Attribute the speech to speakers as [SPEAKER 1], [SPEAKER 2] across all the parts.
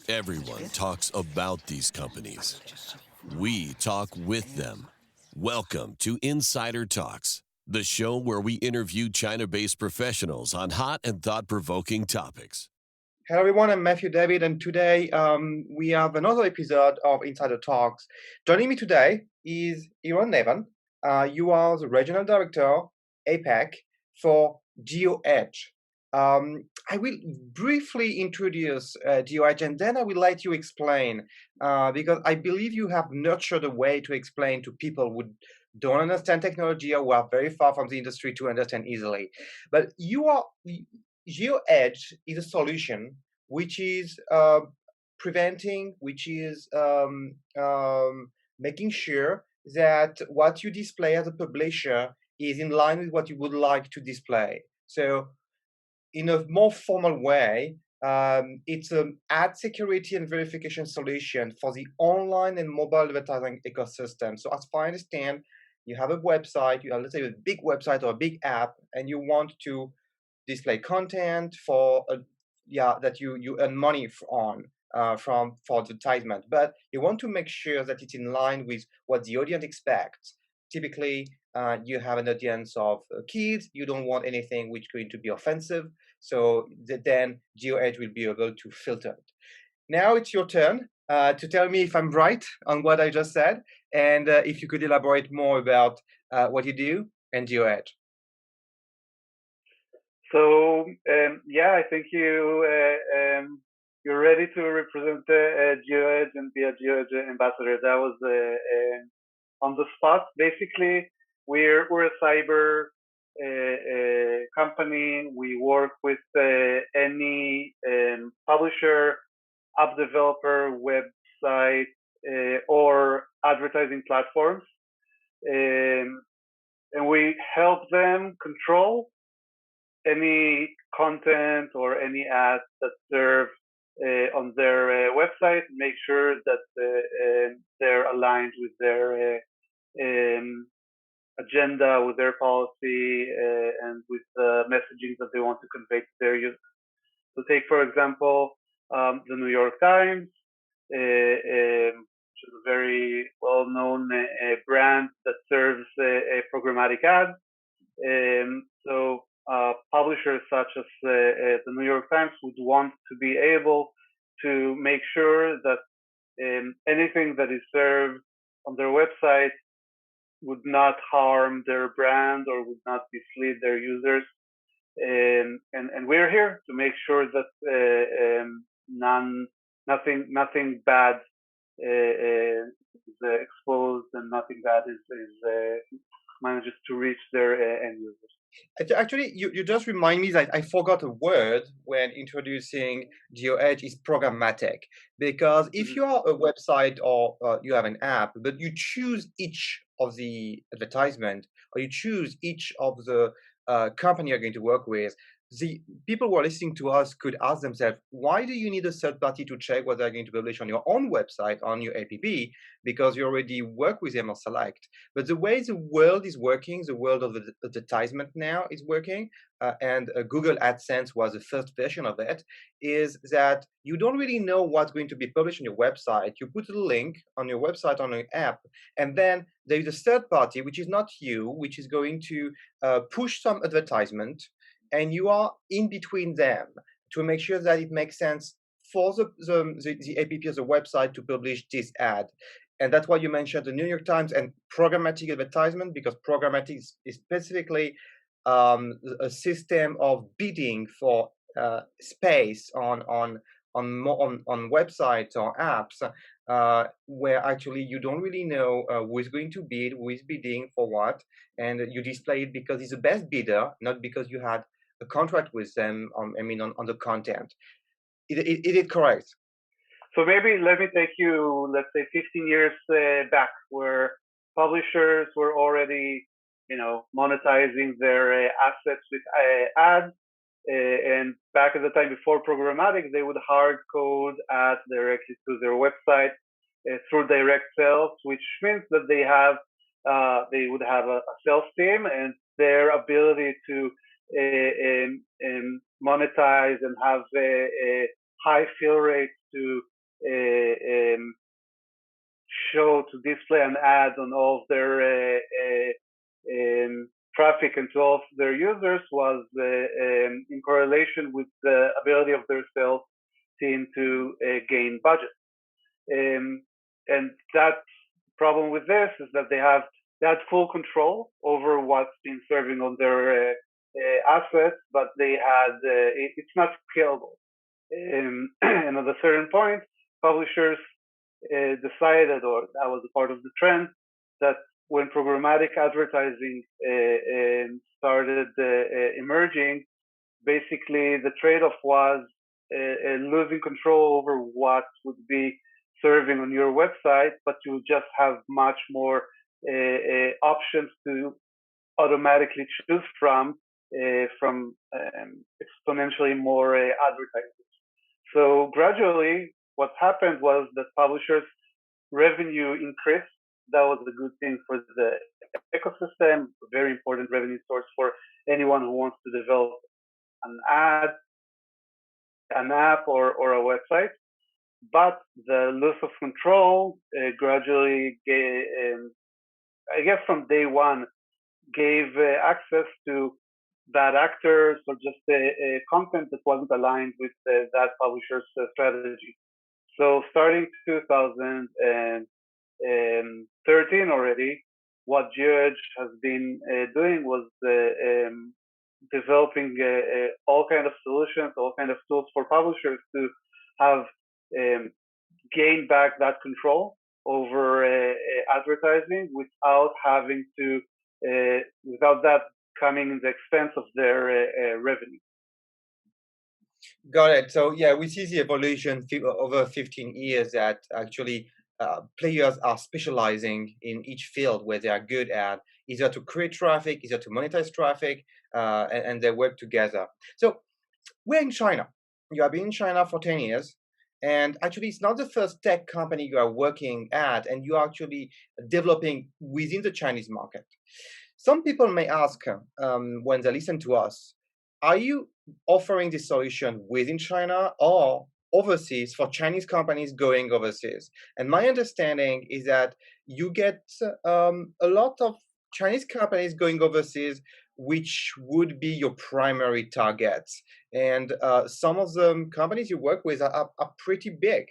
[SPEAKER 1] Everyone talks about these companies. We talk with them. Welcome to Insider Talks, the show where we interview China-based professionals on hot and thought-provoking topics.
[SPEAKER 2] Hello everyone, I'm Matthew David, and today we have another episode of Insider Talks. Joining me today is Eran Navon. You are the Regional Director, APAC, for GeoEdge. I will briefly introduce GeoEdge, and then I will let you explain, because I believe you have nurtured a way to explain to people who don't understand technology or who are very far from the industry to understand easily. But GeoEdge is a solution which is preventing, which is making sure that what you display as a publisher is in line with what you would like to display. So in a more formal way, it's an ad security and verification solution for the online and mobile advertising ecosystem. So as far as I understand, you have a website, you have, let's say, a big website or a big app, and you want to display content for that you earn money on for advertisement, but you want to make sure that it's in line with what the audience expects. Typically, you have an audience of kids. You don't want anything which is going to be offensive, so then GeoEdge will be able to filter it. Now it's your turn to tell me if I'm right on what I just said, and if you could elaborate more about what you do and GeoEdge.
[SPEAKER 3] So I think you're ready to represent GeoEdge and be a GeoEdge ambassador. That was on the spot. Basically, we're a cyber company. We work with any publisher, app developer, website, or advertising platforms, and we help them control any content or any ads that serve on their website, make sure that they're aligned with their agenda, with their policy, and with the messaging that they want to convey to their users. So take, for example, the New York Times, which is a very well-known brand that serves programmatic ads. So publishers such as the New York Times would want to be able to make sure that anything that is served on their website would not harm their brand or would not mislead their users. And we're here to make sure that nothing bad is exposed and nothing bad manages to reach their end users.
[SPEAKER 2] Actually, you just remind me that I forgot a word when introducing GeoEdge is programmatic. Because if you are a website or you have an app, but you choose each of the advertisement or you choose each of the company you're going to work with, the people who are listening to us could ask themselves, why do you need a third party to check what they're going to publish on your own website, on your app, because you already work with them or select. But the way the world is working, the world of the advertisement now is working, and Google AdSense was the first version of it, is that you don't really know what's going to be published on your website. You put a link on your website, on your app, and then there is a third party, which is not you, which is going to push some advertisement, and you are in between them to make sure that it makes sense for the app or the website to publish this ad. And that's why you mentioned the New York Times and programmatic advertisement, because programmatic is specifically a system of bidding for space on websites or apps, where actually you don't really know who is going to bid, who is bidding for what, and you display it because it's the best bidder, not because you had a contract with them on the content. Is it correct?
[SPEAKER 3] So maybe let me take you, let's say, 15 years back, where publishers were already, monetizing their assets with ads. And back at the time before programmatic, they would hard code ads directly to their website through direct sales, which means that they would have a sales team, and their ability to monetize and have high fill rates to display an ad on all of their traffic and to all of their users was in correlation with the ability of their sales team to gain budget. And that problem with this is that they had full control over what's been serving on their assets, but they had it's not scalable. And at a certain point, publishers decided, or that was a part of the trend, that when programmatic advertising started emerging, basically the trade-off was losing control over what would be serving on your website, but you just have much more options to automatically choose from exponentially more advertisers. So gradually, what happened was that publishers' revenue increased. That was a good thing for the ecosystem, a very important revenue source for anyone who wants to develop an app, or a website. But the loss of control gradually, I guess from day one, gave access to bad actors or just content that wasn't aligned with that publisher's strategy. So starting 2013 already, what GeoEdge has been doing was developing all kind of solutions, all kind of tools for publishers to have gain back that control over advertising without having to, without that coming in the expense of their revenue.
[SPEAKER 2] Got it. So yeah, we see the evolution over 15 years that actually players are specializing in each field where they are good at, either to create traffic, either to monetize traffic, and they work together. So we're in China. You have been in China for 10 years. And actually, it's not the first tech company you are working at, and you are actually developing within the Chinese market. Some people may ask when they listen to us, are you offering this solution within China or overseas for Chinese companies going overseas? And my understanding is that you get a lot of Chinese companies going overseas, which would be your primary targets. And some of the companies you work with are pretty big.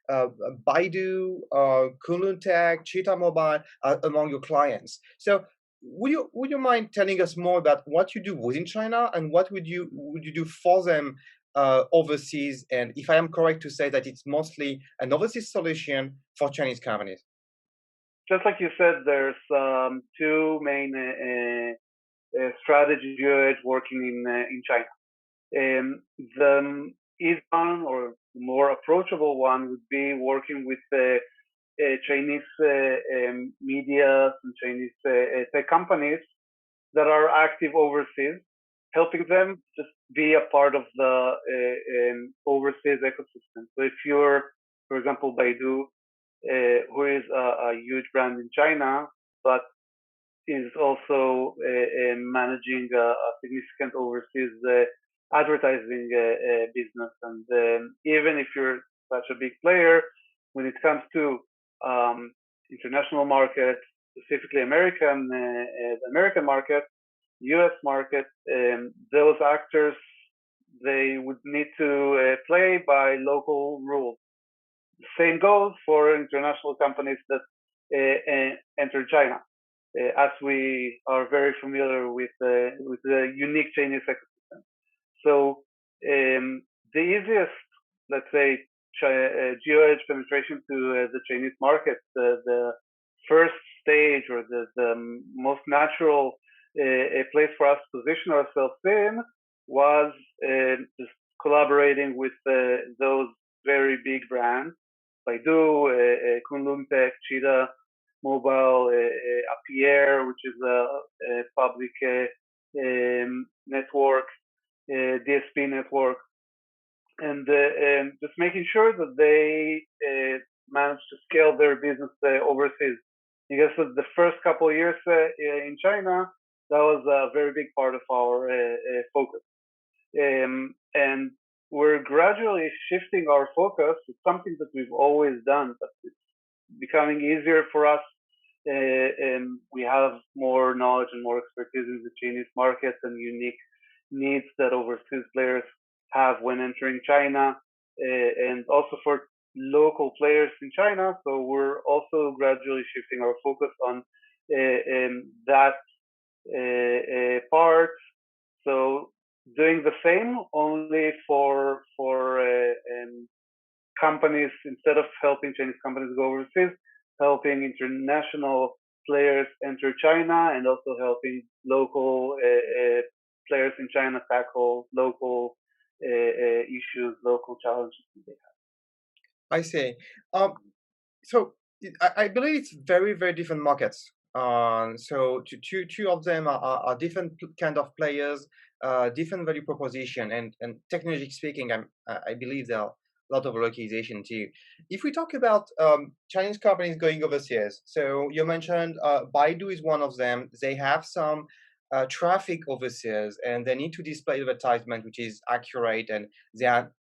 [SPEAKER 2] Baidu, Kunlun Tech, Cheetah Mobile are among your clients. So would you mind telling us more about what you do within China and what would you do for them overseas? And if I am correct to say that it's mostly an overseas solution for Chinese companies.
[SPEAKER 3] Just like you said, there's two main strategy GeoEdge working in China. The easy one or more approachable one would be working with Chinese media and Chinese tech companies that are active overseas, helping them just be a part of the overseas ecosystem. So if you're, for example, Baidu, who is a huge brand in China, but is also managing a significant overseas advertising business. And even if you're such a big player, when it comes to international market, specifically the American market, US market, those actors, they would need to play by local rules. The same goes for international companies that enter China, as we are very familiar with the unique Chinese ecosystem. So the easiest, let's say, GeoEdge penetration to the Chinese market, the first stage or the most natural place for us to position ourselves in was just collaborating with those very big brands, Baidu, Kunlun Tech, Cheetah Mobile, Pierre, which is a public network, DSP network, and just making sure that they manage to scale their business overseas. I guess the first couple of years in China, that was a very big part of our focus. And we're gradually shifting our focus. It's something that we've always done, but it's becoming easier for us. And we have more knowledge and more expertise in the Chinese market and unique needs that overseas players have when entering China, and also for local players in China. So we're also gradually shifting our focus on that part. So doing the same only for companies, instead of helping Chinese companies go overseas, helping international players enter China, and also helping local players in China tackle local issues, local challenges that they have.
[SPEAKER 2] I see. So I believe it's very, very different markets. So two of them are different kind of players, different value proposition, and technology speaking, I believe there are a lot of localization too. If we talk about Chinese companies going overseas, so you mentioned Baidu is one of them. They have some traffic overseas, and they need to display advertisement which is accurate, and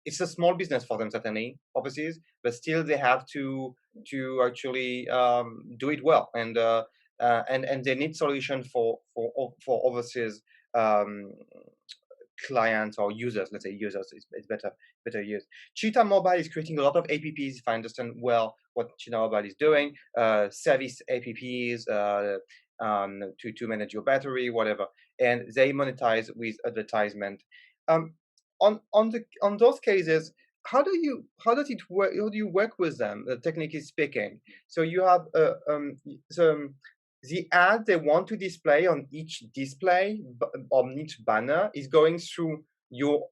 [SPEAKER 2] it's a small business for them certainly overseas, but still they have to actually do it well, and they need solution for overseas um, clients or users. Let's say users is better used. Cheetah Mobile is creating a lot of apps, if I understand well what Cheetah Mobile is doing, service apps to manage your battery, whatever, and they monetize with advertisement. On those cases, how does it work? How do you work with them, technically speaking? So you have the ad they want to display on each display, on each banner, is going through your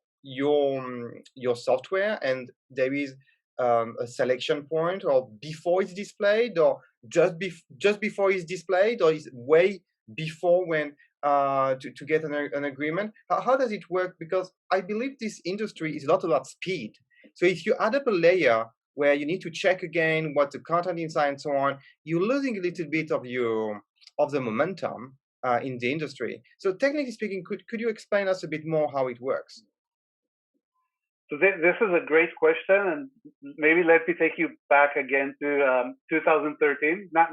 [SPEAKER 2] software, and there is a selection point, or before it's displayed, or just before it's displayed, or is way before when to get an agreement. How does it work? Because I believe this industry is a lot about speed. So if you add up a layer where you need to check again what the content inside and so on, you're losing a little bit of the momentum in the industry. So technically speaking, could you explain us a bit more how it works?
[SPEAKER 3] So this is a great question, and maybe let me take you back again to 2013, not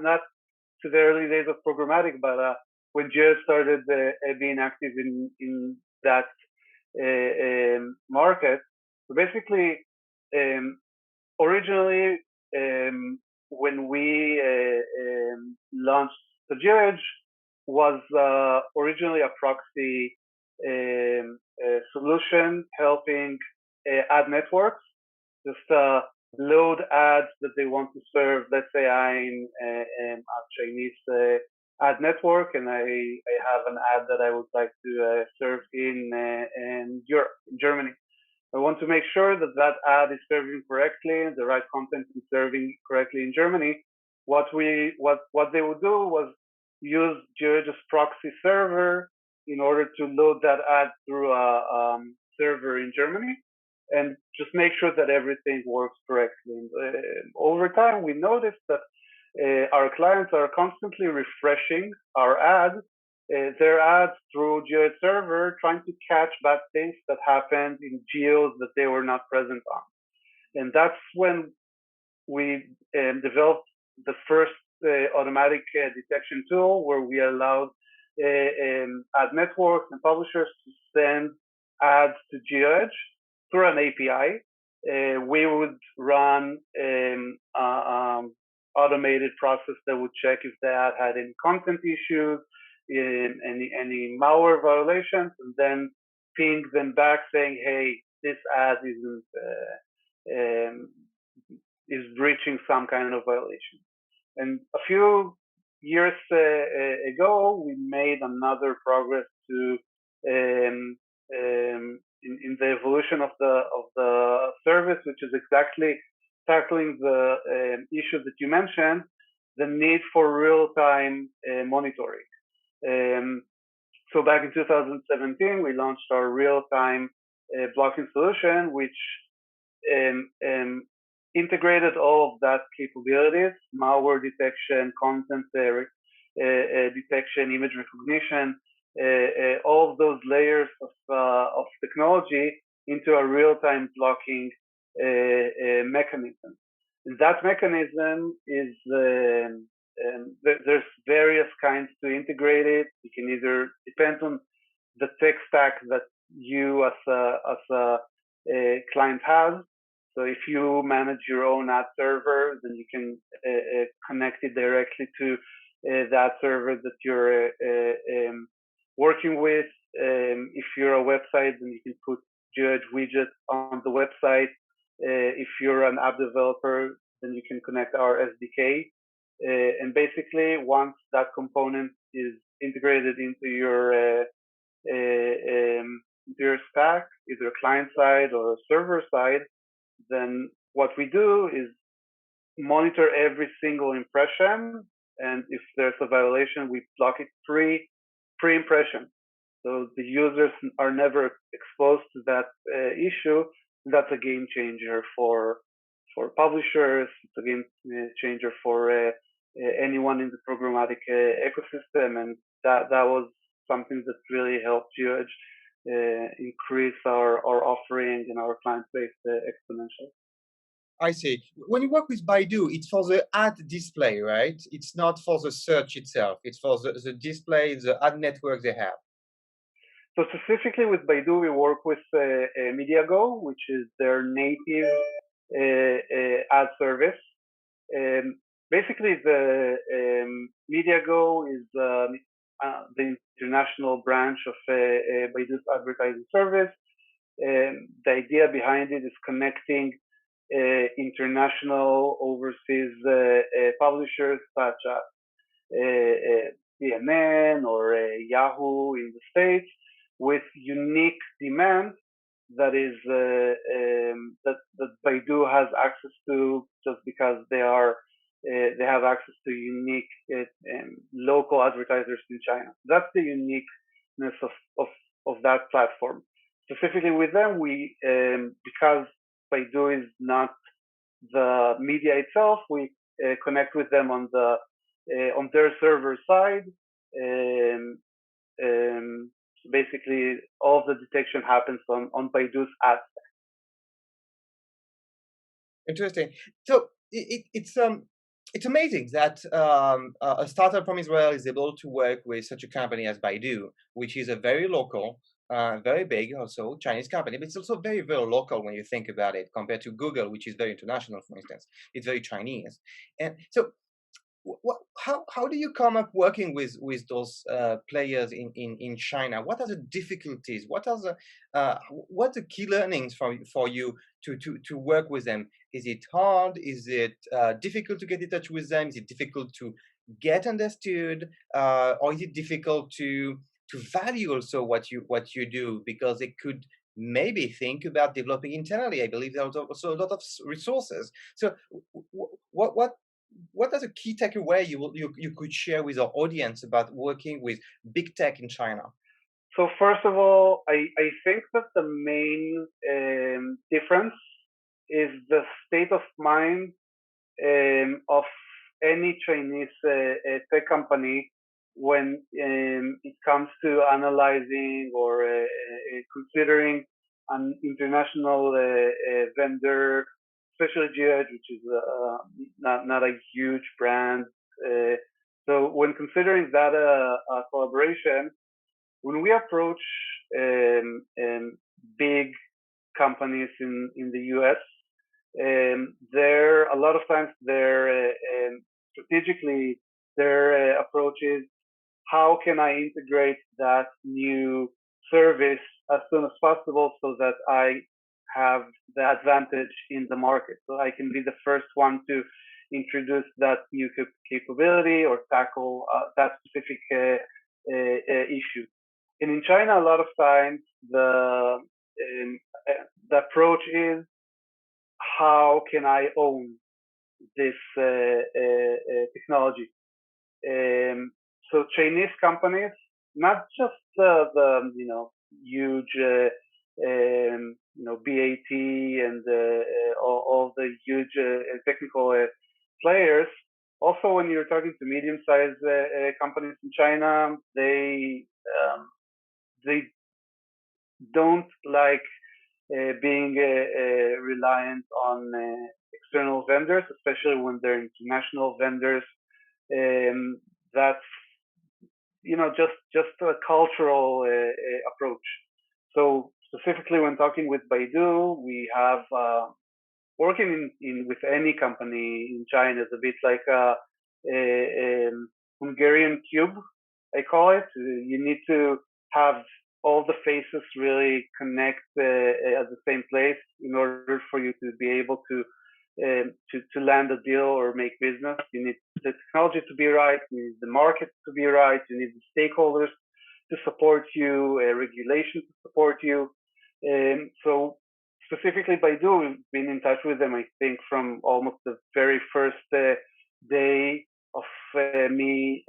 [SPEAKER 3] to the early days of programmatic, but when GeoEdge started being active in that market. So basically, originally, when we launched the GeoEdge, was originally a proxy solution helping ad networks just load ads that they want to serve. Let's say I'm a Chinese ad network, and I have an ad that I would like to serve in Europe, in Germany. I want to make sure that that ad is serving correctly, the right content is serving correctly in Germany. What they would do was use GeoEdge's proxy server in order to load that ad through a server in Germany, and just make sure that everything works correctly. Over time, we noticed that our clients are constantly refreshing our ads, their ads through GeoEdge server, trying to catch bad things that happened in geos that they were not present on. And that's when we developed the first automatic detection tool, where we allowed ad networks and publishers to send ads to GeoEdge through an API. We would run automated process that would check if the ad had any content issues, any malware violations, and then ping them back saying, "Hey, this ad is breaching some kind of violation." And a few years ago, we made another progress to in the evolution of the service, which is exactly tackling the issue that you mentioned, the need for real-time monitoring. So back in 2017, we launched our real-time blocking solution, which integrated all of that capabilities: malware detection, content detection, image recognition, all of those layers of technology into a real-time blocking mechanism. And that mechanism is there's various kinds to integrate it. You can either depend on the tech stack that you as a client has. So if you manage your own ad server, then you can connect it directly to that server that you're working with. If you're a website, then you can put GeoEdge widgets on the website. If you're an app developer, then you can connect our SDK. And basically, once that component is integrated into your stack, either client side or server side, then what we do is monitor every single impression, and if there's a violation, we block it pre-impression. So the users are never exposed to that issue. That's a game changer for publishers. It's a game changer for anyone in the programmatic ecosystem, and that was something that really helped GeoEdge increase our offering and our client base exponentially.
[SPEAKER 2] I see. When you work with Baidu, it's for the ad display, right? It's not for the search itself. It's for the display, the ad network they have.
[SPEAKER 3] So specifically with Baidu, we work with MediaGo, which is their native ad service. Basically, the MediaGo is the international branch of Baidu's advertising service. The idea behind it is connecting international overseas publishers such as CNN or Yahoo in the States with unique demand that is that Baidu has access to just because they have access to unique local advertisers in China. That's the uniqueness of that platform. Specifically with them, we because Baidu is not the media itself, we connect with them on their server side. Basically, all of the detection happens on Baidu's ad stack.
[SPEAKER 2] Interesting. So it's amazing that a startup from Israel is able to work with such a company as Baidu, which is a very local, very big, also Chinese company, but it's also very, very local when you think about it compared to Google, which is very international, for instance. It's very Chinese. And so how do you come up working with those players in China? What are the difficulties? What are the key learnings for you to work with them? Is it hard? Is it difficult to get in touch with them? Is it difficult to get understood, or is it difficult to value also what you do, because they could maybe think about developing internally? I believe there's also a lot of resources. So what are the key takeaway you could share with our audience about working with big tech in China?
[SPEAKER 3] So first of all, I think that the main difference is the state of mind of any Chinese tech company when it comes to analyzing or considering an international vendor, especially GeoEdge, which is not a huge brand. So when considering that collaboration, when we approach big companies in the US, a lot of times strategically their approach is, how can I integrate that new service as soon as possible so that I have the advantage in the market, so I can be the first one to introduce that new capability or tackle that specific issue. And in China, a lot of times the approach is, how can I own this technology? So Chinese companies, not just the huge BAT and all the huge technical players. Also, when you're talking to medium-sized companies in China, they don't like being reliant on external vendors, especially when they're international vendors. That's just a cultural approach. So specifically when talking with Baidu, we have working in with any company in China is a bit like a Hungarian cube, I call it. You need to have all the faces really connect at the same place in order for you to be able to land a deal or make business. You need the technology to be right. You need the market to be right. You need the stakeholders to support you, regulation to support you. So specifically Baidu, we've been in touch with them, I think, from almost the very first day of me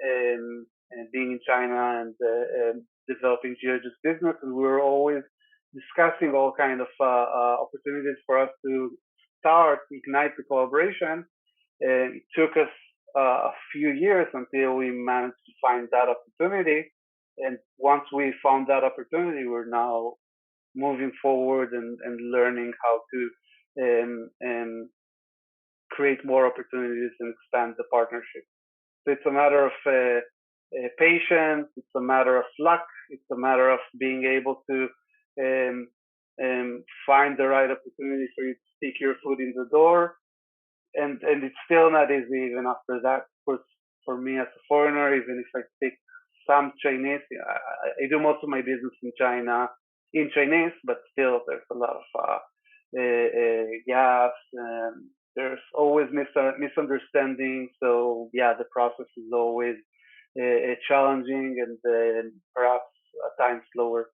[SPEAKER 3] being in China and developing GeoEdge's business. And we were always discussing all kind of opportunities for us to ignite the collaboration. It took us a few years until we managed to find that opportunity. And once we found that opportunity, we're now moving forward and learning how to create more opportunities and expand the partnership. So it's a matter of patience, it's a matter of luck, it's a matter of being able to find the right opportunity for you to stick your foot in the door. And it's still not easy even after that. For me as a foreigner, even if I speak some Chinese, I do most of my business in China in Chinese, but still there's a lot of gaps. There's always misunderstanding. So yeah, the process is always challenging and perhaps at times slower.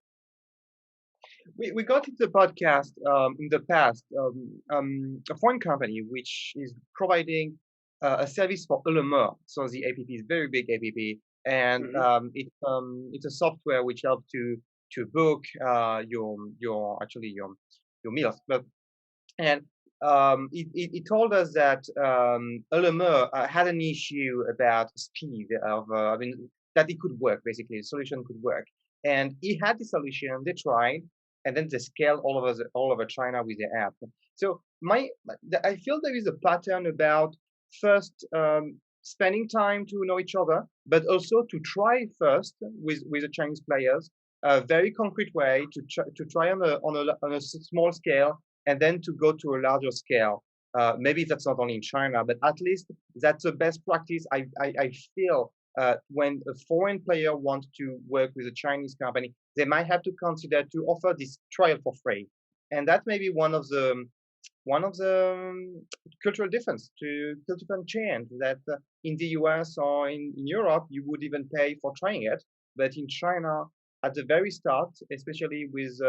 [SPEAKER 2] We got into the podcast in the past a foreign company which is providing a service for LMR. So the app is very big app, and it's a software which helps to book your meals. And it told us that LMR had an issue about speed of that it could work, basically the solution could work, and he had the solution. They tried, and then they scaled all over China with the app. So I feel there is a pattern about first spending time to know each other, but also to try first with the Chinese players, a very concrete way to try on a small scale, and then to go to a larger scale. Maybe that's not only in China, but at least that's the best practice. I feel when a foreign player wants to work with a Chinese company, they might have to consider to offer this trial for free, and that may be one of the cultural difference to cultural change that in the US or in Europe you would even pay for trying it, but in China at the very start, especially with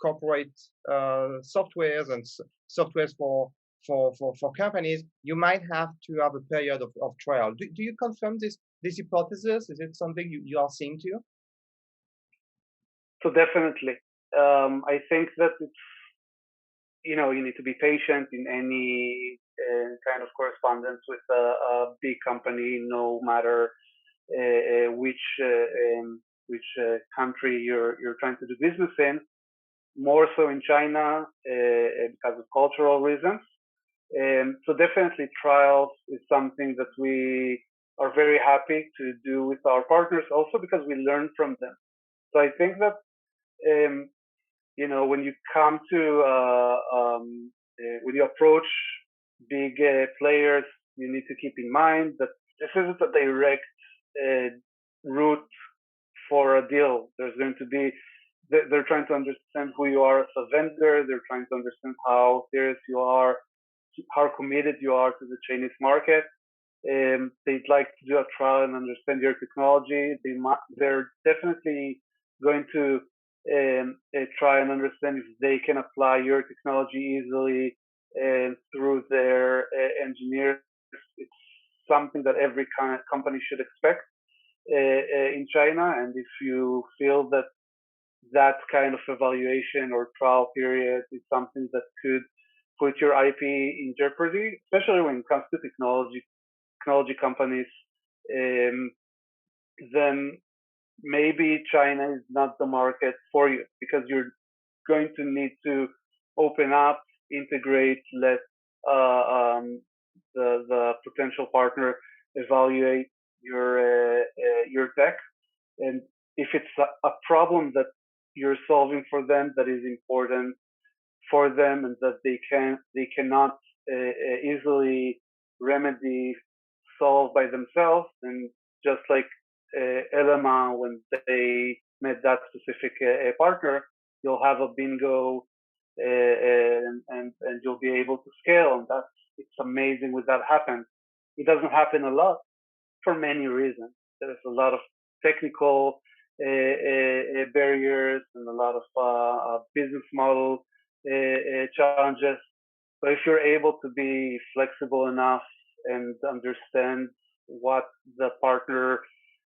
[SPEAKER 2] corporate softwares and softwares for companies, you might have to have a period of trial. Do you confirm this hypothesis? Is it something you are seeing too?
[SPEAKER 3] So definitely, I think that it's, you need to be patient in any kind of correspondence with a big company, no matter which country you're trying to do business in. More so in China because of cultural reasons. So definitely trials is something that we are very happy to do with our partners, also because we learn from them. So I think that when you come to when you approach big players, you need to keep in mind that this isn't a direct route for a deal. There's going to be they're trying to understand who you are as a vendor. They're trying to understand how serious you are, how committed you are to the Chinese market. They'd like to do a trial and understand your technology. They're definitely going to try and understand if they can apply your technology easily through their engineers. It's something that every company should expect in China. And if you feel that kind of evaluation or trial period is something that could put your IP in jeopardy, especially when it comes to technology companies, then maybe China is not the market for you, because you're going to need to open up, integrate, let the potential partner evaluate your tech, and if it's a problem that you're solving for them that is important for them and that they cannot easily remedy solve by themselves, and just like Element when they met that specific partner, you'll have a bingo and you'll be able to scale, and it's amazing when that happens. It doesn't happen a lot for many reasons. There's a lot of technical barriers and a lot of business model challenges. But if you're able to be flexible enough and understand what the partner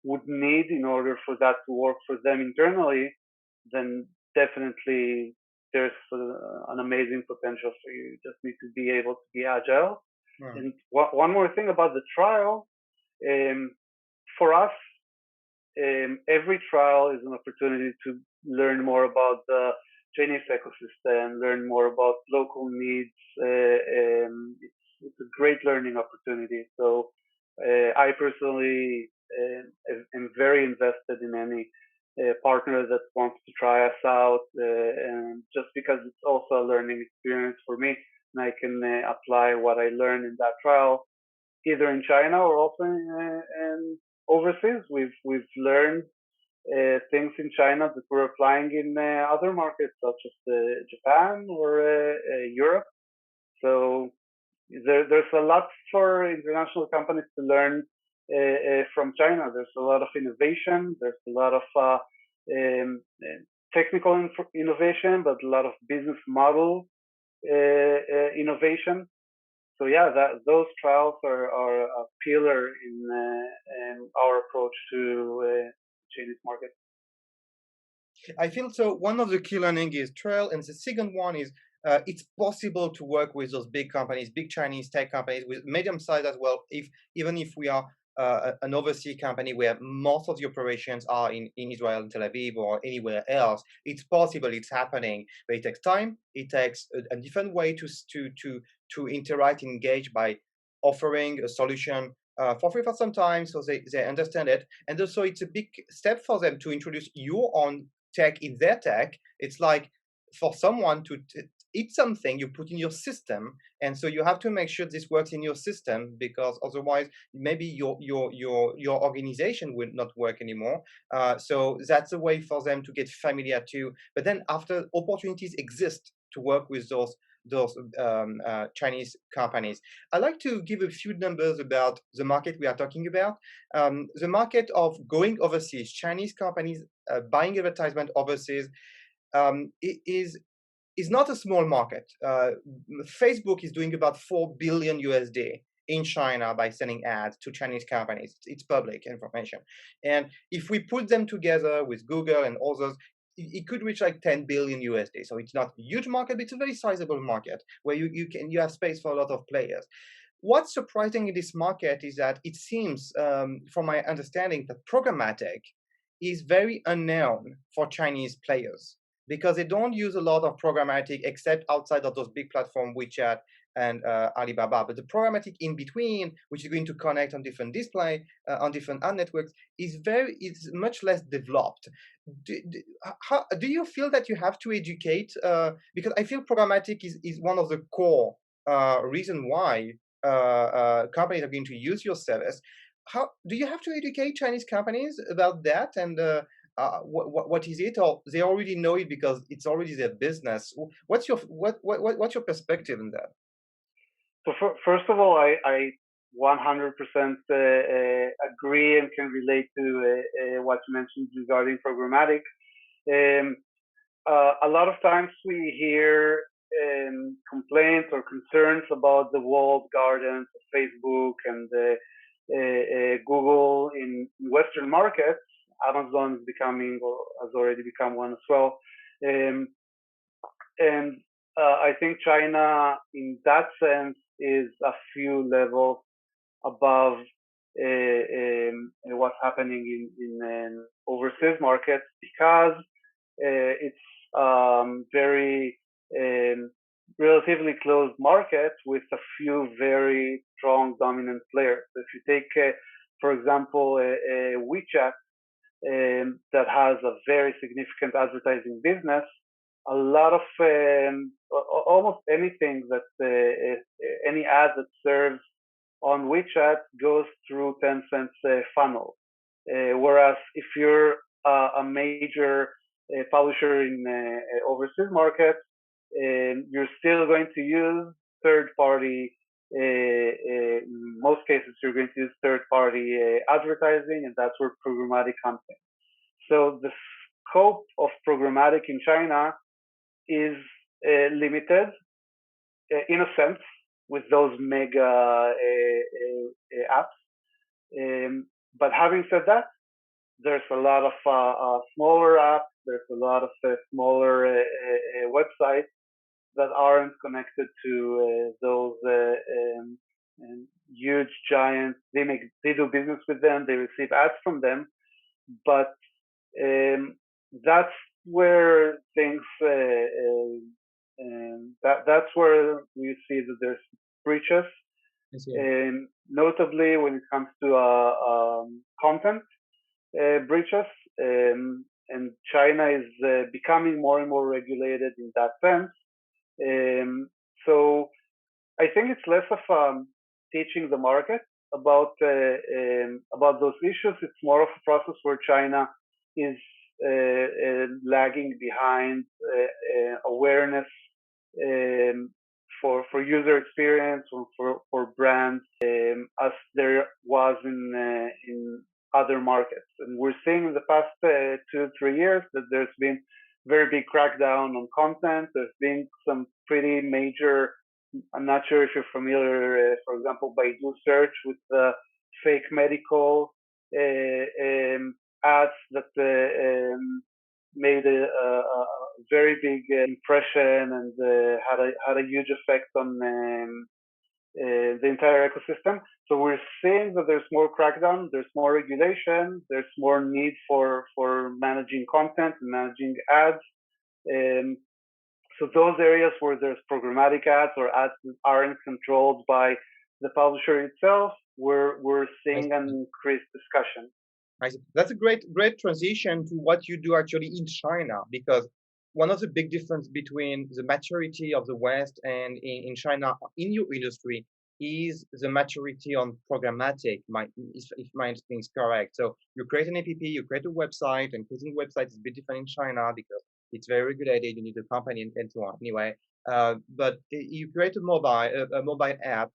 [SPEAKER 3] would need in order for that to work for them internally, then definitely there's an amazing potential for you. You just need to be able to be agile. Yeah. And one more thing about the trial, for us, every trial is an opportunity to learn more about the Chinese ecosystem, learn more about local needs. It's a great learning opportunity. So I personally am very invested in any partner that wants to try us out, and just because it's also a learning experience for me, and I can apply what I learned in that trial either in China or also in overseas. We've learned things in China that we're applying in other markets such as Japan or Europe. So there's a lot for international companies to learn from China. There's a lot of innovation. There's a lot of technical innovation, but a lot of business model innovation. So yeah, those trials are a pillar in our approach to Chinese market.
[SPEAKER 2] I feel so. One of the key learning is trial, and the second one is it's possible to work with those big companies, big Chinese tech companies, with medium size as well. Even if we are an overseas company where most of the operations are in Israel, Tel Aviv, or anywhere else, it's possible, it's happening, but it takes time. It takes a different way to interact, engage by offering a solution for free for some time, so they understand it. And also, it's a big step for them to introduce your own tech in their tech. It's like for someone to eat something you put in your system, and so you have to make sure this works in your system, because otherwise maybe your organization will not work anymore. So that's a way for them to get familiar too. But then after, opportunities exist to work with those Chinese companies. I'd like to give a few numbers about the market we are talking about. The market of going overseas, Chinese companies buying advertisement overseas, is not a small market. Facebook is doing about $4 billion USD in China by selling ads to Chinese companies. It's public information. And if we put them together with Google and others, it could reach like 10 billion USD. So it's not a huge market, but it's a very sizable market where you have space for a lot of players. What's surprising in this market is that it seems, from my understanding, that programmatic is very unknown for Chinese players, because they don't use a lot of programmatic except outside of those big platforms, WeChat and Alibaba. But the programmatic in between, which is going to connect on different display, on different ad networks, is much less developed. Do you feel that you have to educate? Because I feel programmatic is one of the core reason why companies are going to use your service. How do you have to educate Chinese companies about that? And what is it, or they already know it because it's already their business? What's your perspective in that?
[SPEAKER 3] So first of all, I 100% agree and can relate to what you mentioned regarding programmatic. A lot of times we hear complaints or concerns about the walled gardens of Facebook and Google in Western markets. Amazon is becoming, or has already become one as well. And I think China, in that sense, is a few levels above what's happening in overseas markets, because it's very relatively closed market with a few very strong dominant players. So if you take, for example, WeChat, that has a very significant advertising business, a lot of almost anything that any ad that serves on WeChat goes through Tencent's funnel. Whereas if you're a major publisher in overseas markets, you're still going to use third-party. In most cases, you're going to use third-party advertising, and that's where programmatic comes in. So the scope of programmatic in China is limited in a sense with those mega apps. But having said that, there's a lot of smaller apps, there's a lot of smaller websites that aren't connected to those huge giants. They do business with them, they receive ads from them, but that's where things that's where we see that there's breaches, notably when it comes to content breaches, and China is becoming more and more regulated in that sense. So I think it's less of teaching the market about those issues. It's more of a process where China is lagging behind awareness for user experience or for brands as there was in other markets. And we're seeing in the past 2-3 years that there's been very big crackdown on content. There's been some pretty major, I'm not sure if you're familiar, for example, Baidu search with fake medical ads that made a very big impression and had a huge effect on the entire ecosystem. So we're seeing that there's more crackdown, there's more regulation, there's more need for managing content and managing ads. So those areas where there's programmatic ads or ads that aren't controlled by the publisher itself, we're seeing an increased discussion.
[SPEAKER 2] That's a great transition to what you do actually in China, because one of the big difference between the maturity of the West and in China in your industry is the maturity on programmatic, if my understanding is correct. So you create an app, you create a website, and creating a website is a bit different in China because it's very good at it. You need a company and so on. Anyway, but you create a mobile app,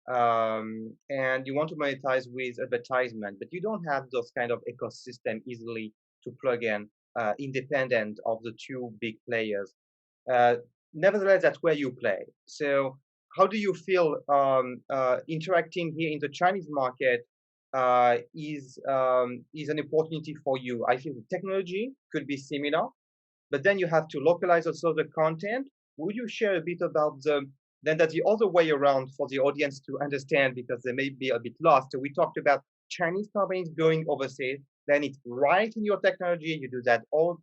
[SPEAKER 2] and you want to monetize with advertisement, but you don't have those kind of ecosystem easily to plug in, independent of the two big players. Nevertheless, that's where you play. So how do you feel interacting here in the Chinese market is an opportunity for you? I feel the technology could be similar, but then you have to localize also the content. Would you share a bit about then that's the other way around for the audience to understand, because they may be a bit lost. So we talked about Chinese companies going overseas, then it's right in your technology. You do that all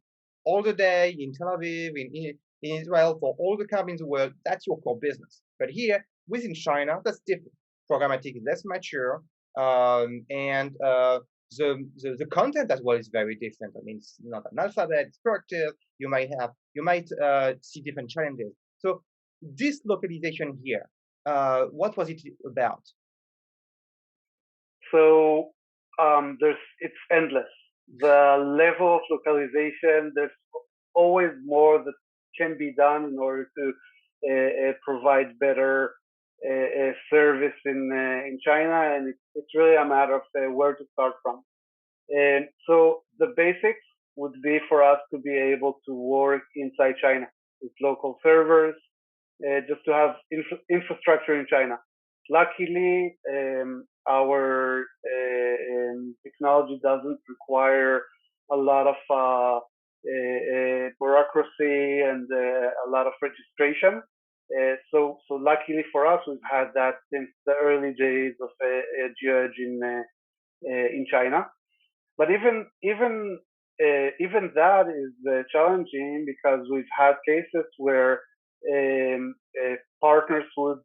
[SPEAKER 2] the day in Tel Aviv, in Israel, for all the companies in the world. That's your core business. But here, within China, that's different. Programmatic is less mature, and the content as well is very different. I mean, it's not an alphabet, it's structured. You might see different challenges. So this localization here, what was it about?
[SPEAKER 3] So it's endless. The level of localization, there's always more that can be done in order to provide better service in China, and it's really a matter of where to start from. And so the basics would be for us to be able to work inside China with local servers, just to have infrastructure in China. Luckily, our technology doesn't require a lot of bureaucracy and a lot of registration. So luckily for us, we've had that since the early days of GeoEdge in China. But even that is challenging, because we've had cases where partners would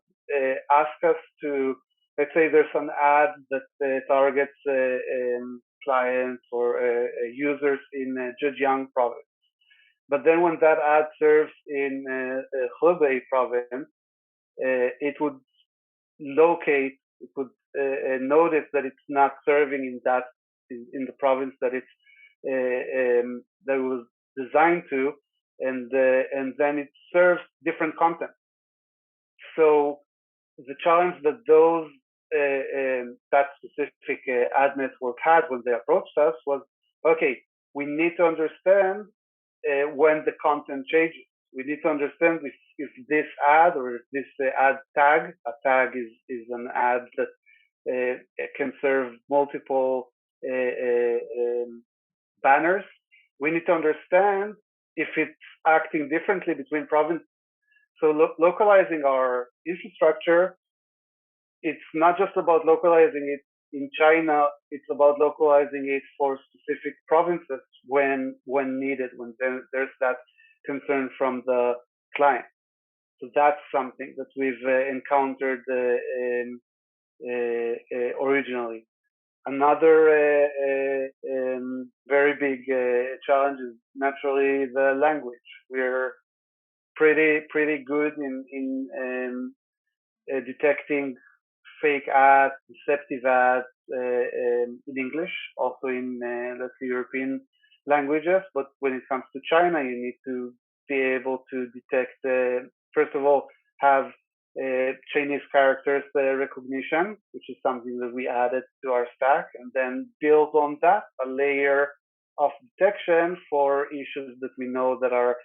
[SPEAKER 3] ask us to, let's say there's an ad that targets clients or users in Zhejiang province. But then when that ad serves in Hebei province, it would locate, it would notice that it's not serving in that in the province that it's that it was designed to, and then it serves different content. So the challenge that those that specific ad network had when they approached us was, okay, we need to understand when the content changes. We need to understand if this ad or if this ad tag, a tag is an ad that can serve multiple banners. We need to understand if it's acting differently between provinces. So localizing our infrastructure, it's not just about localizing it in China, it's about localizing it for specific provinces when needed, when there's that concern from the client. So that's something that we've encountered originally. Another very big challenge is naturally the language. We're pretty good in detecting fake ads, deceptive ads in English, also in let's say European languages. But when it comes to China, you need to be able to detect, first of all, have Chinese characters recognition, which is something that we added to our stack, and then build on that a layer of detection for issues that we know that are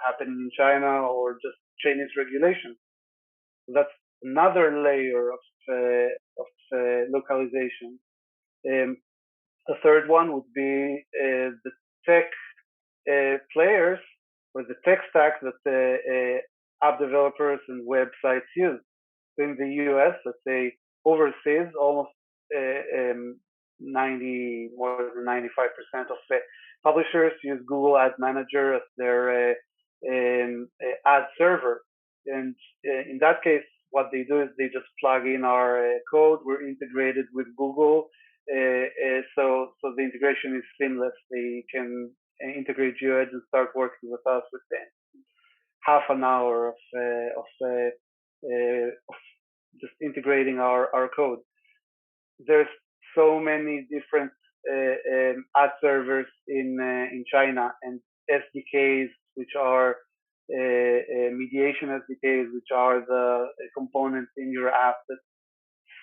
[SPEAKER 3] happening in China or just Chinese regulation. That's another layer of localization. The third one would be the tech players or the tech stack that app developers and websites use. So in the US, let's say overseas, almost more than 95% of publishers use Google Ad Manager as their ad server. And in that case, what they do is they just plug in our code. We're integrated with Google, so the integration is seamless. They can integrate GeoEdge and start working with us within half an hour of just integrating our code. There's so many different ad servers in China, and SDKs, which are mediation SDKs, which are the components in your app that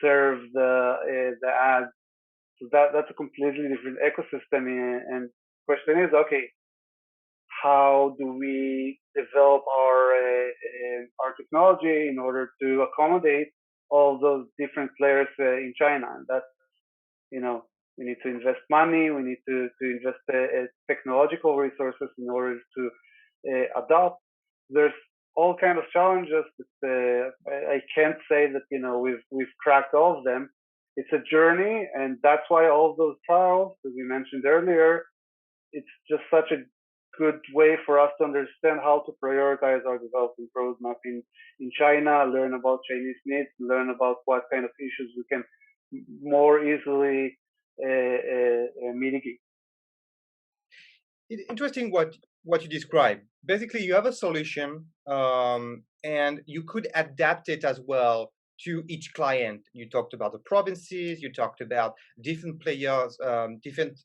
[SPEAKER 3] serve the ads. So that's a completely different ecosystem. And the question is, okay, how do we develop our technology in order to accommodate all those different players in China? And that's, we need to invest money, we need to invest technological resources in order to adopt. There's all kinds of challenges that I can't say that we've cracked all of them. It's a journey, and that's why all those trials that we mentioned earlier, it's just such a good way for us to understand how to prioritize our development roadmap in China, learn about Chinese needs, learn about what kind of issues we can more easily mitigate.
[SPEAKER 2] Interesting what you describe. Basically, you have a solution, and you could adapt it as well to each client. You talked about the provinces, you talked about different players, different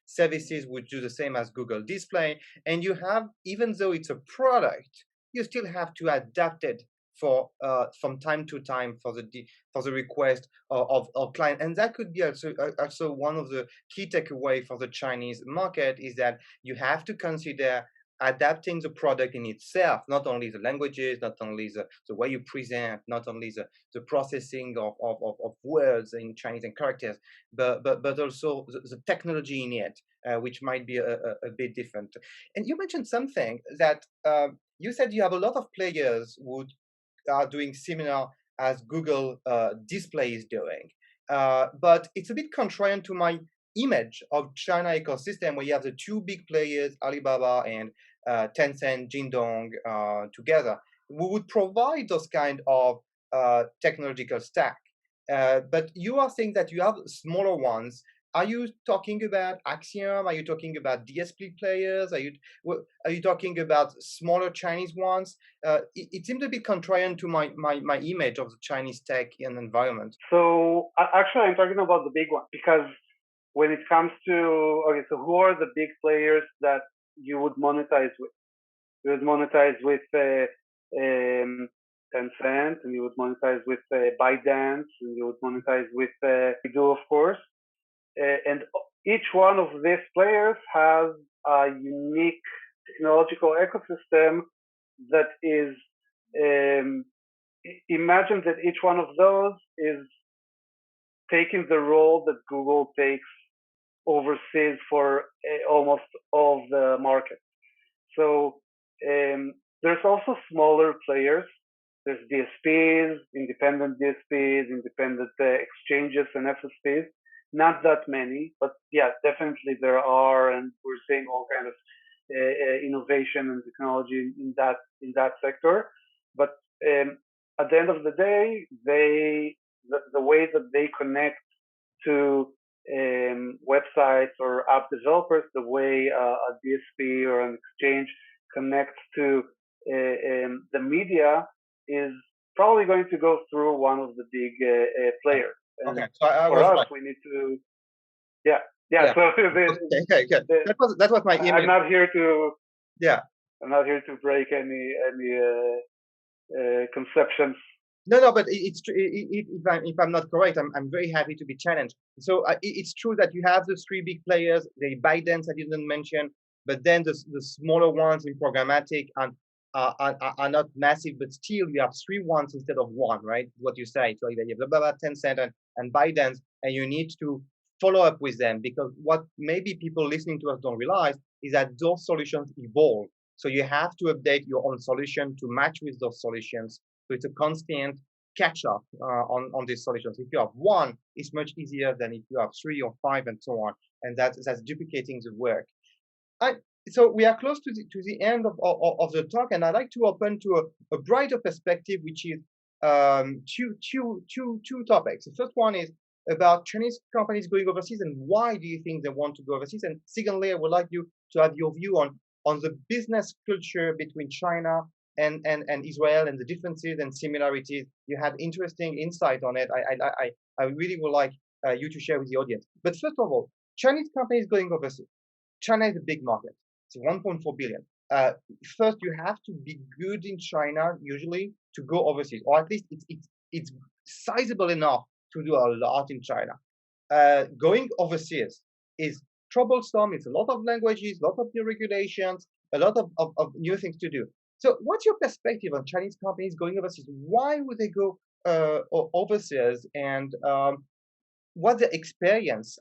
[SPEAKER 2] services would do the same as Google Display. And you have, even though it's a product, you still have to adapt it for from time to time for the request of client. And that could be also one of the key takeaway for the Chinese market is that you have to consider adapting the product in itself, not only the languages, not only the way you present, not only the processing of words in Chinese and characters, but also the technology in it, which might be a bit different. And you mentioned something that you said you have a lot of players who are doing similar as Google Display is doing. But it's a bit contrarian to my image of China ecosystem where you have the two big players, Alibaba and Tencent, Jingdong together. We would provide those kind of technological stack. But you are saying that you have smaller ones. Are you talking about Axiom? Are you talking about DSP players? Are you talking about smaller Chinese ones? It seemed a bit contrarian to my image of the Chinese tech and environment.
[SPEAKER 3] So actually, I'm talking about the big one, because when it comes to, okay, so who are the big players that you would monetize with? You would monetize with Tencent, and you would monetize with ByteDance, and you would monetize with Baidu, of course. And each one of these players has a unique technological ecosystem that is, imagine that each one of those is taking the role that Google takes overseas for almost all the market. So there's also smaller players. There's DSPs, independent DSPs, independent exchanges and SSPs. Not that many, but yeah, definitely there are, and we're seeing all kinds of innovation and technology in that sector. But at the end of the day, the way that they connect to websites or app developers, the way a DSP or an exchange connects to the media is probably going to go through one of the big players. And
[SPEAKER 2] okay, so I
[SPEAKER 3] for
[SPEAKER 2] was
[SPEAKER 3] us,
[SPEAKER 2] right.
[SPEAKER 3] we need to, yeah. So
[SPEAKER 2] okay. That was my image.
[SPEAKER 3] I'm not here to,
[SPEAKER 2] yeah.
[SPEAKER 3] I'm not here to break any conceptions.
[SPEAKER 2] No, but it's true. If I'm not correct, I'm very happy to be challenged. So it's true that you have the three big players, the ByteDance I didn't mention, but then the smaller ones in programmatic are not massive, but still you have three ones instead of one, right? What you say. So you have Tencent and ByteDance, and you need to follow up with them, because what maybe people listening to us don't realize is that those solutions evolve. So you have to update your own solution to match with those solutions. So it's a constant catch up on these solutions. If you have one, it's much easier than if you have three or five and so on. And that's duplicating the work. So we are close to the end of the talk, and I'd like to open to a brighter perspective, which is two topics. The first one is about Chinese companies going overseas, and why do you think they want to go overseas? And secondly, I would like you to have your view on the business culture between China and Israel, and the differences and similarities. You had interesting insight on it. I really would like you to share with the audience. But first of all, Chinese companies going overseas. China is a big market. It's 1.4 billion. First, you have to be good in China usually to go overseas, or at least it's sizable enough to do a lot in China. Going overseas is troublesome. It's a lot of languages, a lot of new regulations, a lot of new things to do. So what's your perspective on Chinese companies going overseas? Why would they go overseas, and what's the experience?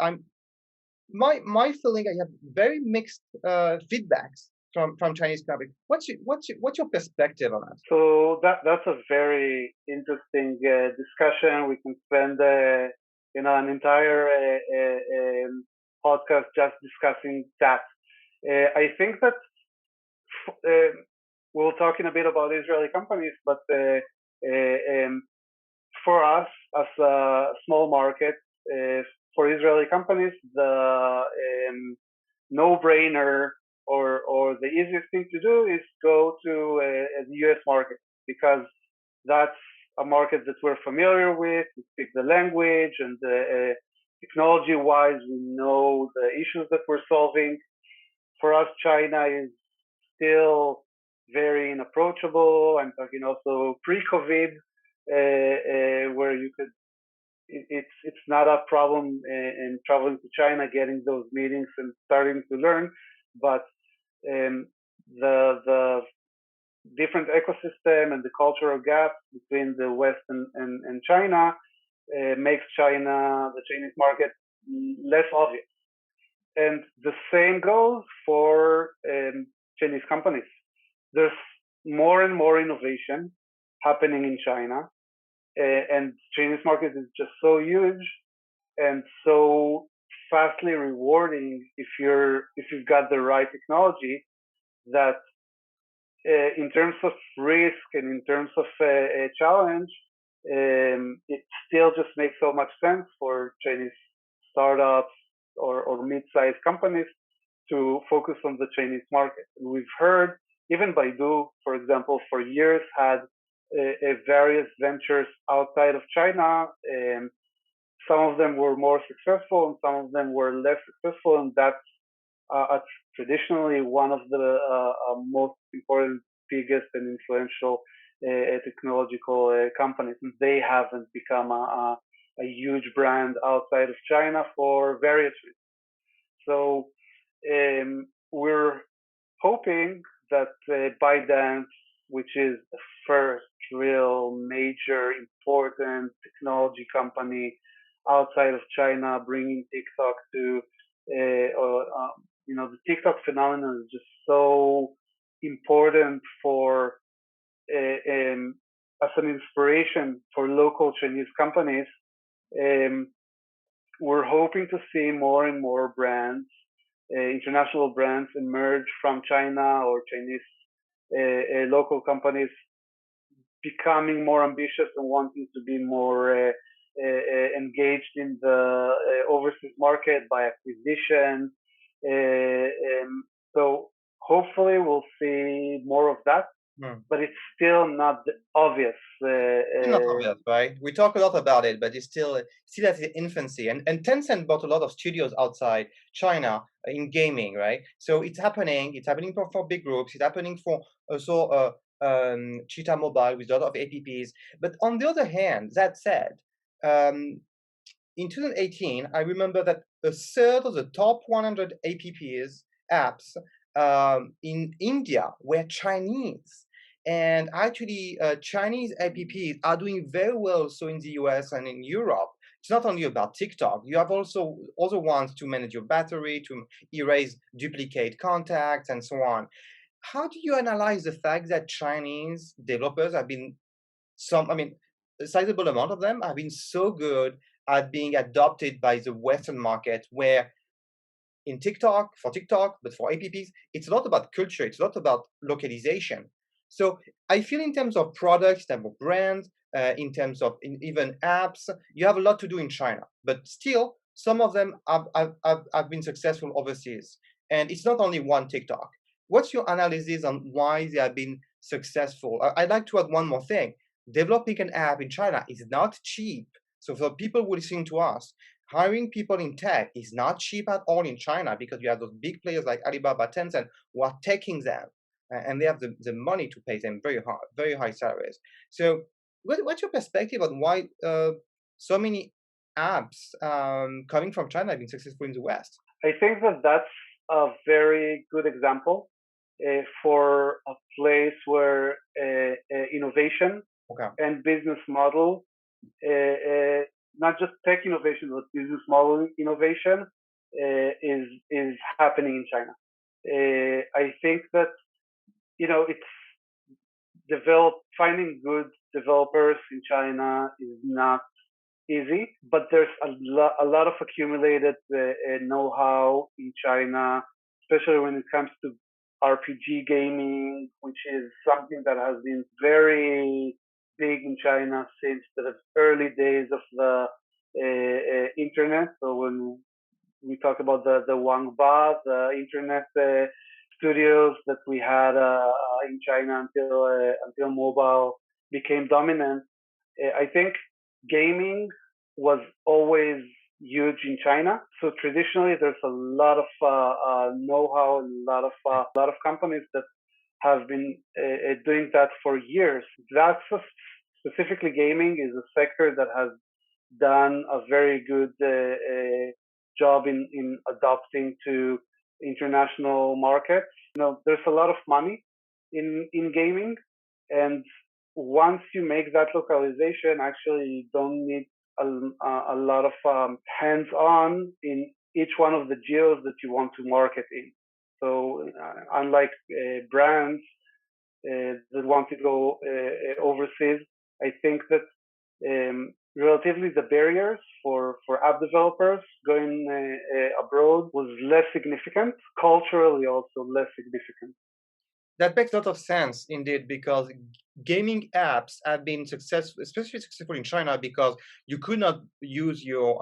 [SPEAKER 2] My feeling, I have very mixed feedbacks from Chinese companies. What's your perspective on that?
[SPEAKER 3] So that's a very interesting discussion. We can spend an entire podcast just discussing that. I think that we'll talk in a bit about Israeli companies, but for us as a small market, for Israeli companies, the no-brainer or the easiest thing to do is go to the US market, because that's a market that we're familiar with. We speak the language, and technology-wise, we know the issues that we're solving. For us, China is still very inapproachable. I'm talking also pre-COVID, where you could, it's not a problem in traveling to China, getting those meetings and starting to learn, but the different ecosystem and the cultural gap between the West and China makes the Chinese market less obvious. And the same goes for Chinese companies. There's more and more innovation happening in China, and Chinese market is just so huge and so fastly rewarding if you've got the right technology, that in terms of risk and in terms of a challenge, it still just makes so much sense for Chinese startups or mid-sized companies to focus on the Chinese market. And we've heard even Baidu, for example, for years had various ventures outside of China. Some of them were more successful and some of them were less successful, and that's traditionally one of the most important, biggest, and influential technological companies. And they haven't become a huge brand outside of China for various reasons. So we're hoping that ByteDance, which is the first real major important technology company outside of China, bringing TikTok to, the TikTok phenomenon is just so important for as an inspiration for local Chinese companies. We're hoping to see more and more brands, international brands, emerge from China, or Chinese local companies becoming more ambitious and wanting to be more engaged in the overseas market by acquisition. So hopefully we'll see more of that. But it's still not obvious.
[SPEAKER 2] Not obvious, right? We talk a lot about it, but it's still at its infancy. And Tencent bought a lot of studios outside China in gaming, right? So it's happening. It's happening for big groups. It's happening for also Cheetah Mobile with a lot of apps. But on the other hand, that said, in 2018, I remember that a third of the top 100 apps in India were Chinese. And actually, Chinese apps are doing very well also in the US and in Europe. It's not only about TikTok. You have also other ones to manage your battery, to erase duplicate contacts, and so on. How do you analyze the fact that Chinese developers have been a sizable amount of them have been so good at being adopted by the Western market, where in TikTok, but for apps, it's a lot about culture. It's a lot about localization. So I feel in terms of products, in terms of brands, in terms of even apps, you have a lot to do in China. But still, some of them have been successful overseas. And it's not only one TikTok. What's your analysis on why they have been successful? I'd like to add one more thing. Developing an app in China is not cheap. So for people who listen to us, hiring people in tech is not cheap at all in China, because you have those big players like Alibaba, Tencent, who are taking them, and they have the money to pay them very high salaries. So what's your perspective on why so many apps coming from China have been successful in the West?
[SPEAKER 3] I think that that's a very good example for a place where innovation and business model, not just tech innovation, but business model innovation is happening in China. I think that it's finding good developers in China is not easy, but there's a lot of accumulated know-how in China, especially when it comes to RPG gaming, which is something that has been very big in China since the early days of the internet. So when we talk about the Wangba, the internet studios that we had in China until mobile became dominant, I think gaming was always huge in China. So traditionally, there's a lot of know-how, and a lot of companies that have been doing that for years. That's specifically gaming is a sector that has done a very good job in adopting to international markets. There's a lot of money in gaming, and once you make that localization, actually you don't need a lot of hands-on in each one of the geos that you want to market in. So unlike brands that want to go overseas, I think that relatively the barriers for app developers going abroad was less significant, culturally also less significant.
[SPEAKER 2] That makes a lot of sense indeed, because gaming apps have been successful, especially successful in China, because you could not use your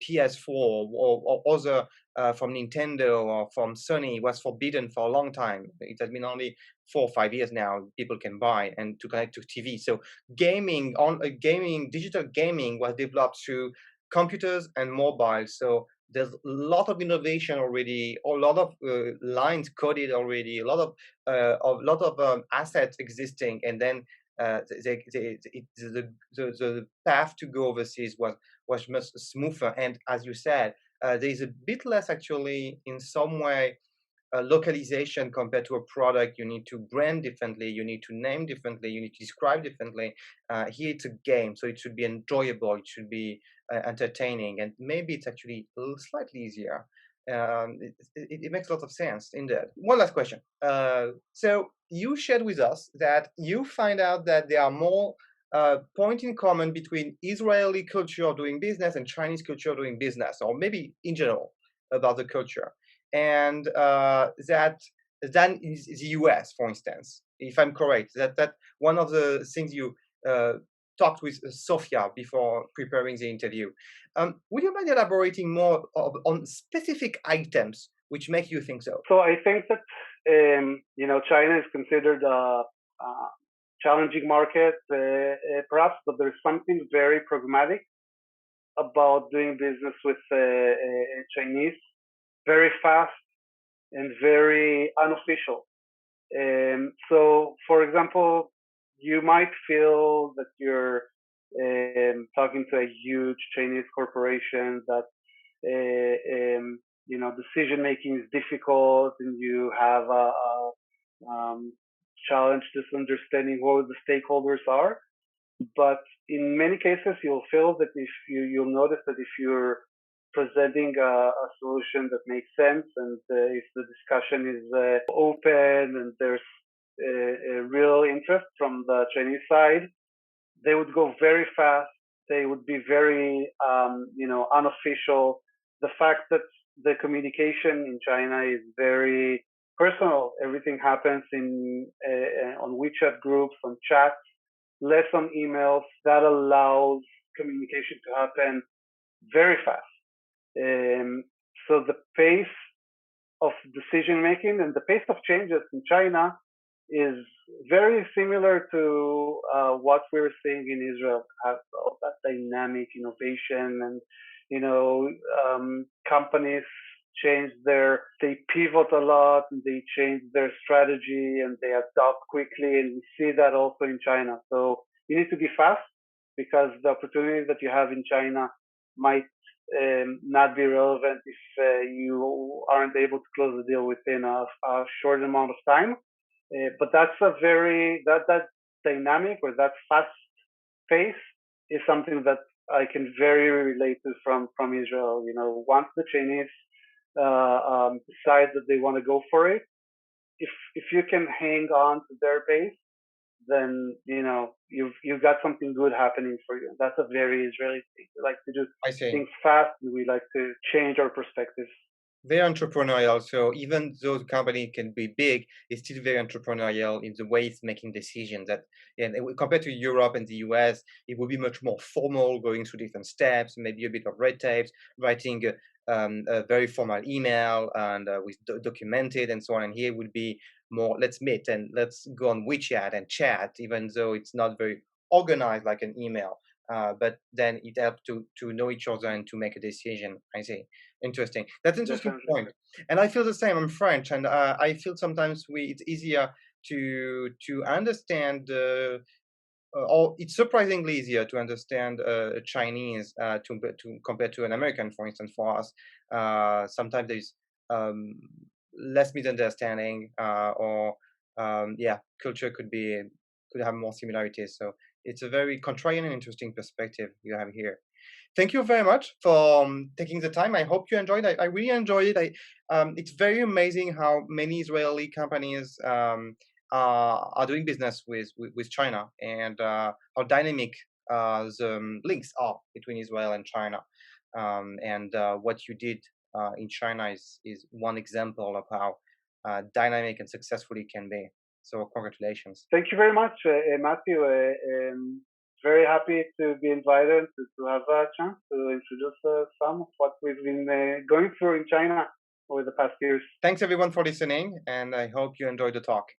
[SPEAKER 2] PS4 or other from Nintendo or from Sony. It was forbidden for a long time. It has been only 4 or 5 years now people can buy and to connect to TV. So digital gaming was developed through computers and mobile. So there's a lot of innovation already, a lot of lines coded already, a lot of assets existing, and then the path to go overseas was much smoother. And as you said, there is a bit less actually in some way localization compared to a product. You need to brand differently, you need to name differently, you need to describe differently. Here it's a game, so it should be enjoyable, it should be entertaining, and maybe it's actually a little slightly easier. It makes a lot of sense indeed. One last question. So you shared with us that you find out that there are more point in common between Israeli culture of doing business and Chinese culture of doing business, or maybe in general about the culture, and that than is the US, for instance, if I'm correct. That one of the things you talked with Sophia before preparing the interview. Would you mind elaborating more on specific items which make you think so?
[SPEAKER 3] So I think that China is considered a challenging market, perhaps, but there's something very pragmatic about doing business with Chinese, very fast and very unofficial. So, for example, you might feel that you're talking to a huge Chinese corporation that decision making is difficult, and you have challenge this understanding who the stakeholders are. But in many cases, you'll feel that if you'll notice that if you're presenting a solution that makes sense, and if the discussion is open and there's a real interest from the Chinese side, they would go very fast. They would be very, unofficial. The fact that the communication in China is very personal. Everything happens on WeChat groups, on chats, less on emails. That allows communication to happen very fast. So the pace of decision making and the pace of changes in China is very similar to what we're seeing in Israel. Has all that dynamic innovation, and companies they pivot a lot, and they change their strategy, and they adopt quickly, and we see that also in China. So you need to be fast, because the opportunities that you have in China might not be relevant if you aren't able to close the deal within a short amount of time. But that's that dynamic, or that fast pace, is something that I can very relate to from Israel. Once the Chinese decide that they want to go for it, if you can hang on to their pace, then you've got something good happening for you. That's a very Israeli thing. We like to do things fast, and we like to change our perspectives.
[SPEAKER 2] Very entrepreneurial. So even though the company can be big, it's still very entrepreneurial in the way it's making decisions. And compared to Europe and the US, it would be much more formal, going through different steps, maybe a bit of red tapes, writing a very formal email and with documented and so on. And here would be more, let's meet and let's go on WeChat and chat, even though it's not very organized like an email. But then it helps to know each other and to make a decision. I see. Interesting. That's an interesting point. And I feel the same. I'm French, and I feel sometimes it's easier to understand, or it's surprisingly easier to understand Chinese to compared to an American, for instance. For us, sometimes there's less misunderstanding, or culture could have more similarities. So it's a very contrarian and interesting perspective you have here. Thank you very much for taking the time. I hope you enjoyed it. I really enjoyed it. It's very amazing how many Israeli companies are doing business with China, and how dynamic the links are between Israel and China. And what you did in China is one example of how dynamic and successful it can be. So congratulations.
[SPEAKER 3] Thank you very much, Matthew. Very happy to be invited to have a chance to introduce some of what we've been going through in China over the past years.
[SPEAKER 2] Thanks everyone for listening, and I hope you enjoyed the talk.